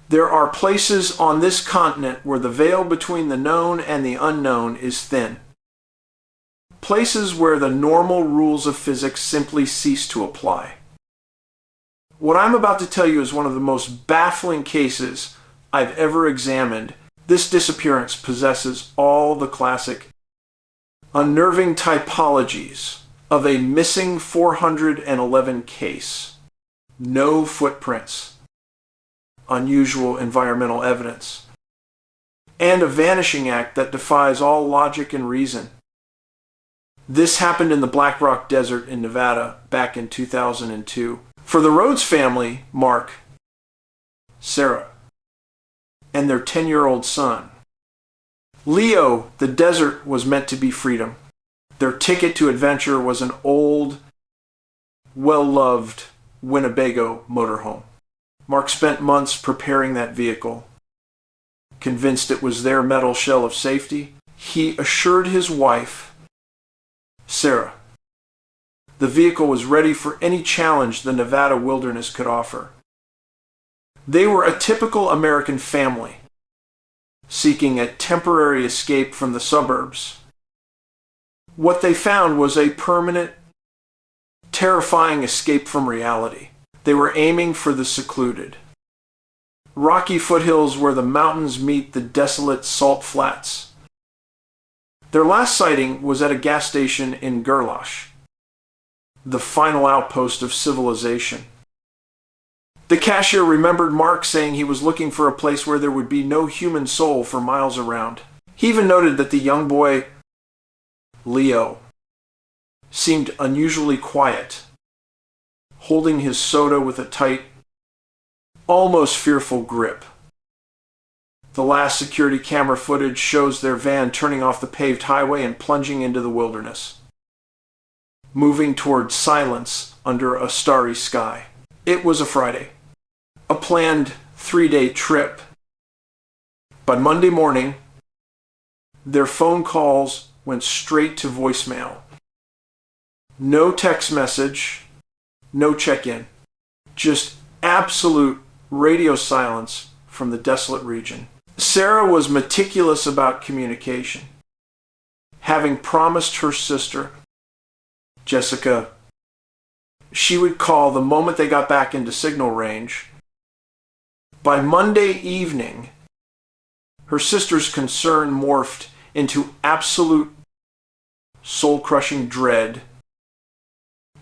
There are places on this continent where the veil between the known and the unknown is thin. Places where the normal rules of physics simply cease to apply. What I'm about to tell you is one of the most baffling cases I've ever examined. This disappearance possesses all the classic unnerving typologies of a missing 411 case. No footprints, unusual environmental evidence, and a vanishing act that defies all logic and reason. This happened in the Black Rock Desert in Nevada back in 2002. For the Rhodes family, Mark, Sarah, and their 10-year-old son, Leo, the desert was meant to be freedom. Their ticket to adventure was an old, well-loved Winnebago motorhome. Mark spent months preparing that vehicle. Convinced it was their metal shell of safety, he assured his wife, Sarah, the vehicle was ready for any challenge the Nevada wilderness could offer. They were a typical American family, seeking a temporary escape from the suburbs. What they found was a permanent, terrifying escape from reality. They were aiming for the secluded rocky foothills where the mountains meet the desolate salt flats. Their last sighting was at a gas station in Gerlache, the final outpost of civilization. The cashier remembered Mark saying he was looking for a place where there would be no human soul for miles around. He even noted that the young boy, Leo, seemed unusually quiet, holding his soda with a tight, almost fearful grip. The last security camera footage shows their van turning off the paved highway and plunging into the wilderness, moving toward silence under a starry sky. It was a Friday, a planned 3-day trip. But Monday morning, their phone calls went straight to voicemail. No text message, no check-in, just absolute radio silence from the desolate region. Sarah was meticulous about communication, having promised her sister, Jessica, she would call the moment they got back into signal range. By Monday evening, her sister's concern morphed into absolute soul-crushing dread.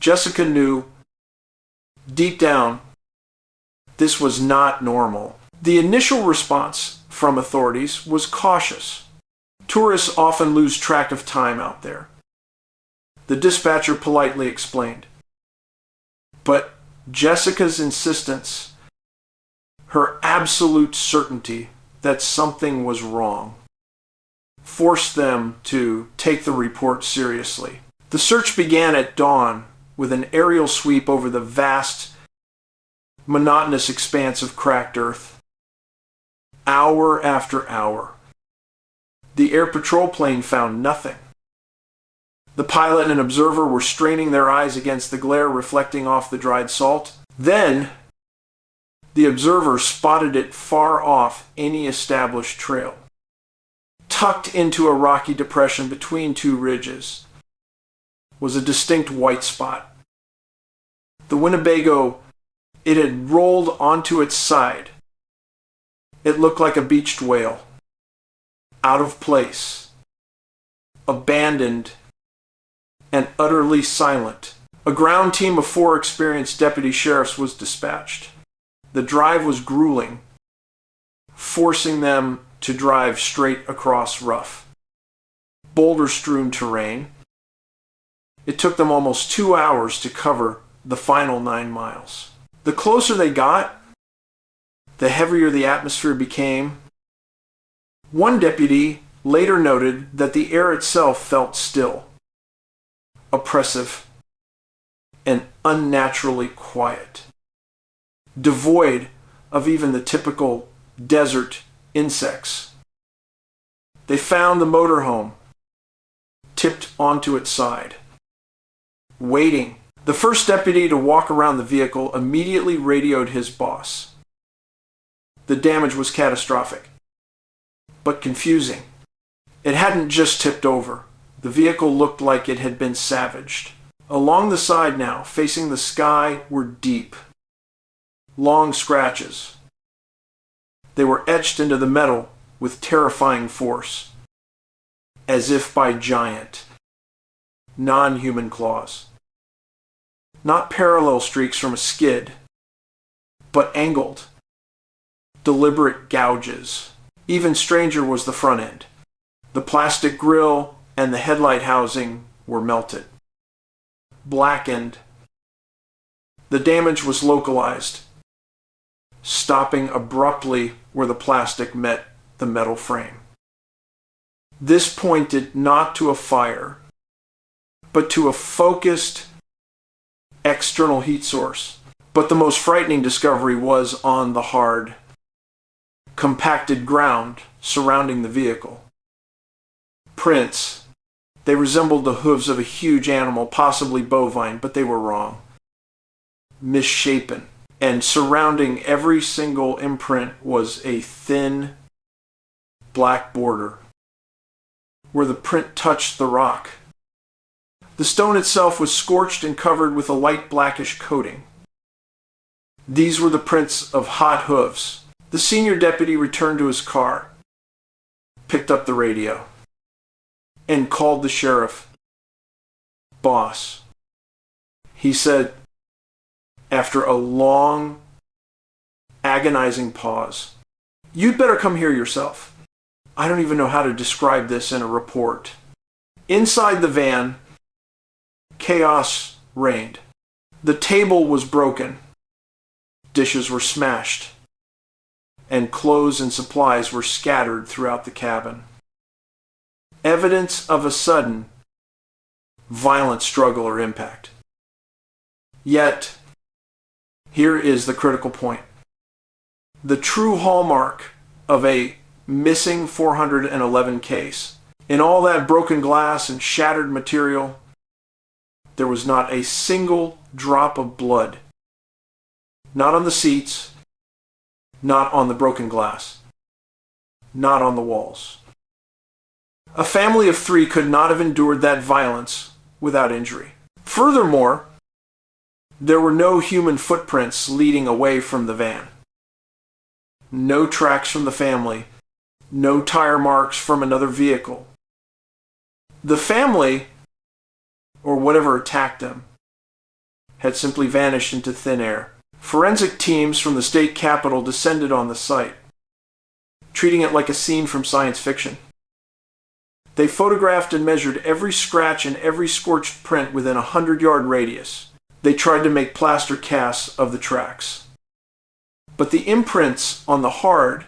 Jessica knew, deep down, this was not normal. The initial response from authorities was cautious. Tourists often lose track of time out there, the dispatcher politely explained. But Jessica's insistence, her absolute certainty that something was wrong, forced them to take the report seriously. The search began at dawn with an aerial sweep over the vast, monotonous expanse of cracked earth. Hour after hour, the air patrol plane found nothing. The pilot and an observer were straining their eyes against the glare reflecting off the dried salt. Then, the observer spotted it far off any established trail, tucked into a rocky depression between two ridges, was a distinct white spot. The Winnebago, it had rolled onto its side. It looked like a beached whale, out of place, abandoned, and utterly silent. A ground team of 4 experienced deputy sheriffs was dispatched. The drive was grueling, forcing them to drive straight across rough, boulder-strewn terrain. It took them almost 2 hours to cover the final 9 miles. The closer they got, the heavier the atmosphere became. One deputy later noted that the air itself felt still, oppressive, and unnaturally quiet, devoid of even the typical desert insects. They found the motorhome tipped onto its side, waiting. The first deputy to walk around the vehicle immediately radioed his boss. The damage was catastrophic, but confusing. It hadn't just tipped over. The vehicle looked like it had been savaged. Along the side now, facing the sky, were deep, long scratches. They were etched into the metal with terrifying force, as if by giant, non-human claws. Not parallel streaks from a skid, but angled, deliberate gouges. Even stranger was the front end. The plastic grille and the headlight housing were melted, blackened. The damage was localized, stopping abruptly where the plastic met the metal frame. This pointed not to a fire, but to a focused external heat source. But the most frightening discovery was on the hard, compacted ground surrounding the vehicle. Prints. They resembled the hooves of a huge animal, possibly bovine, but they were wrong. Misshapen. And surrounding every single imprint was a thin black border where the print touched the rock. The stone itself was scorched and covered with a light blackish coating. These were the prints of hot hooves. The senior deputy returned to his car, picked up the radio, and called the sheriff. "Boss," he said after a long, agonizing pause, "you'd better come here yourself. I don't even know how to describe this in a report." Inside the van, chaos reigned. The table was broken. Dishes were smashed, and clothes and supplies were scattered throughout the cabin. Evidence of a sudden, violent struggle or impact. Yet, here is the critical point. The true hallmark of a missing 411 case. In all that broken glass and shattered material, there was not a single drop of blood. Not on the seats, not on the broken glass, not on the walls. A family of 3 could not have endured that violence without injury. Furthermore, there were no human footprints leading away from the van. No tracks from the family, no tire marks from another vehicle. The family, or whatever attacked them, had simply vanished into thin air. Forensic teams from the state capitol descended on the site, treating it like a scene from science fiction. They photographed and measured every scratch and every scorched print within a 100-yard radius. They tried to make plaster casts of the tracks. But the imprints on the hard,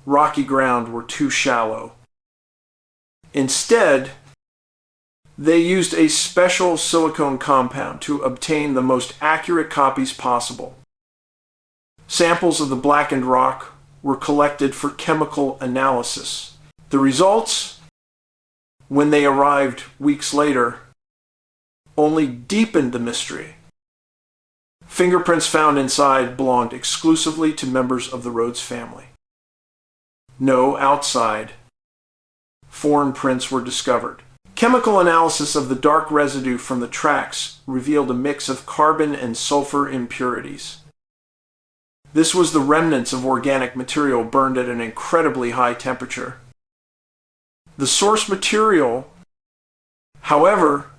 rocky ground were too shallow. Instead, they used a special silicone compound to obtain the most accurate copies possible. Samples of the blackened rock were collected for chemical analysis. The results, when they arrived weeks later, only deepened the mystery. Fingerprints found inside belonged exclusively to members of the Rhodes family. No outside, foreign prints were discovered. Chemical analysis of the dark residue from the tracks revealed a mix of carbon and sulfur impurities. This was the remnants of organic material burned at an incredibly high temperature. The source material, however,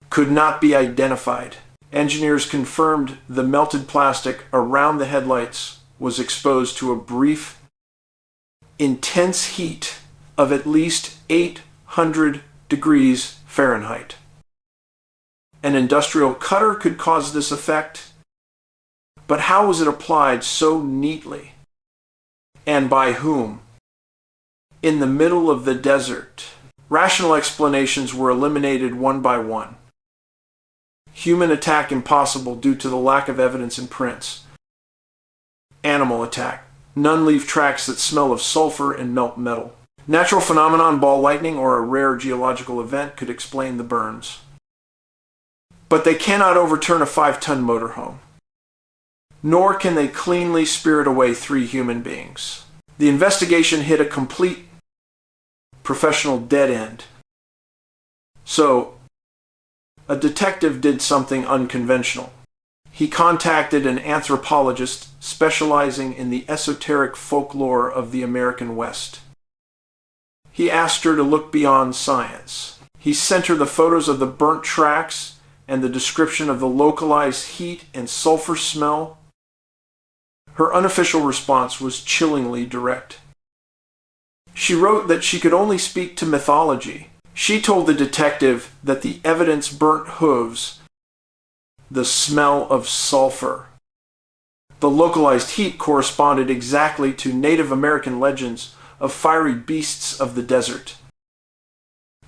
could not be identified. Engineers confirmed the melted plastic around the headlights was exposed to a brief, intense heat of at least 800 degrees Fahrenheit. An industrial cutter could cause this effect, but how was it applied so neatly? And by whom? In the middle of the desert. Rational explanations were eliminated one by one. Human attack impossible due to the lack of evidence in prints. Animal attack. None leave tracks that smell of sulfur and melt metal. Natural phenomenon, ball lightning, or a rare geological event could explain the burns. But they cannot overturn a 5-ton motorhome. nor can they cleanly spirit away 3 human beings. The investigation hit a complete professional dead end. So, a detective did something unconventional. He contacted an anthropologist specializing in the esoteric folklore of the American West. He asked her to look beyond science. He sent her the photos of the burnt tracks and the description of the localized heat and sulfur smell. Her unofficial response was chillingly direct. She wrote that she could only speak to mythology. She told the detective that the evidence burnt hooves, the smell of sulfur. The localized heat corresponded exactly to Native American legends of fiery beasts of the desert,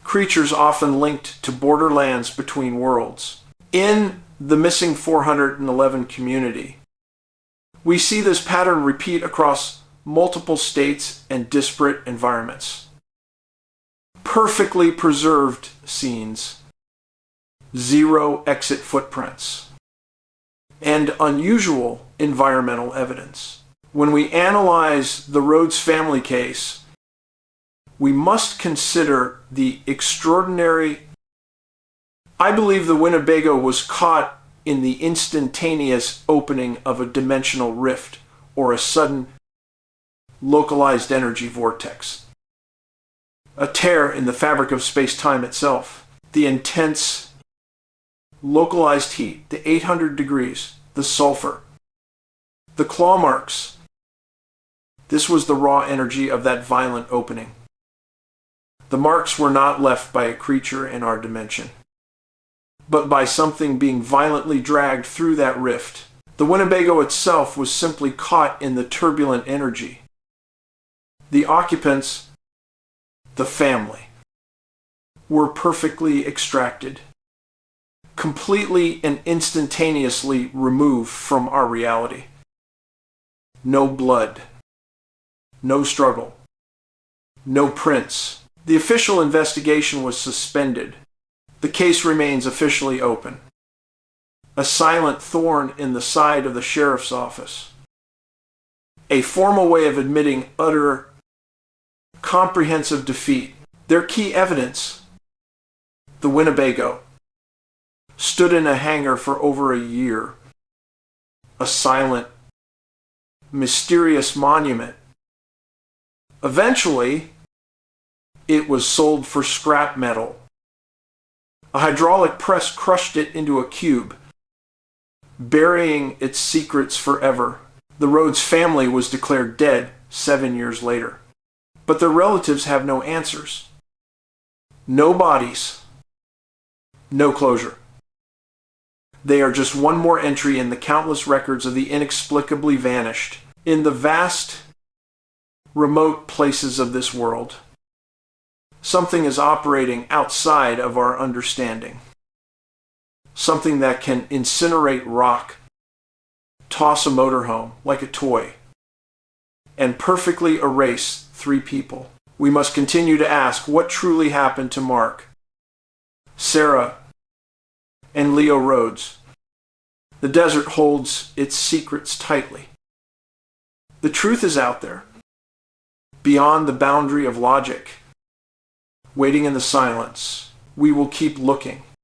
creatures often linked to borderlands between worlds. In the missing 411 community, we see this pattern repeat across multiple states and disparate environments. Perfectly preserved scenes, 0 exit footprints, and unusual environmental evidence. When we analyze the Rhodes family case, we must consider the extraordinary. I believe the Winnebago was caught in the instantaneous opening of a dimensional rift or a sudden localized energy vortex. A tear in the fabric of space-time itself. The intense localized heat, the 800 degrees, the sulfur, the claw marks. This was the raw energy of that violent opening. The marks were not left by a creature in our dimension, but by something being violently dragged through that rift. The Winnebago itself was simply caught in the turbulent energy. The occupants, the family, were perfectly extracted, completely and instantaneously removed from our reality. No blood, no struggle, no prints. The official investigation was suspended. The case remains officially open. A silent thorn in the side of the sheriff's office. A formal way of admitting utter, comprehensive defeat. Their key evidence, the Winnebago, stood in a hangar for over a year. A silent, mysterious monument. Eventually, it was sold for scrap metal. A hydraulic press crushed it into a cube, burying its secrets forever. The Rhodes family was declared dead 7 years later. But their relatives have no answers. No bodies. No closure. They are just one more entry in the countless records of the inexplicably vanished. In the vast, remote places of this world, something is operating outside of our understanding. Something that can incinerate rock, toss a motorhome like a toy, and perfectly erase 3 people. We must continue to ask what truly happened to Mark, Sarah, and Leo Rhodes. The desert holds its secrets tightly. The truth is out there, beyond the boundary of logic. Waiting in the silence, we will keep looking.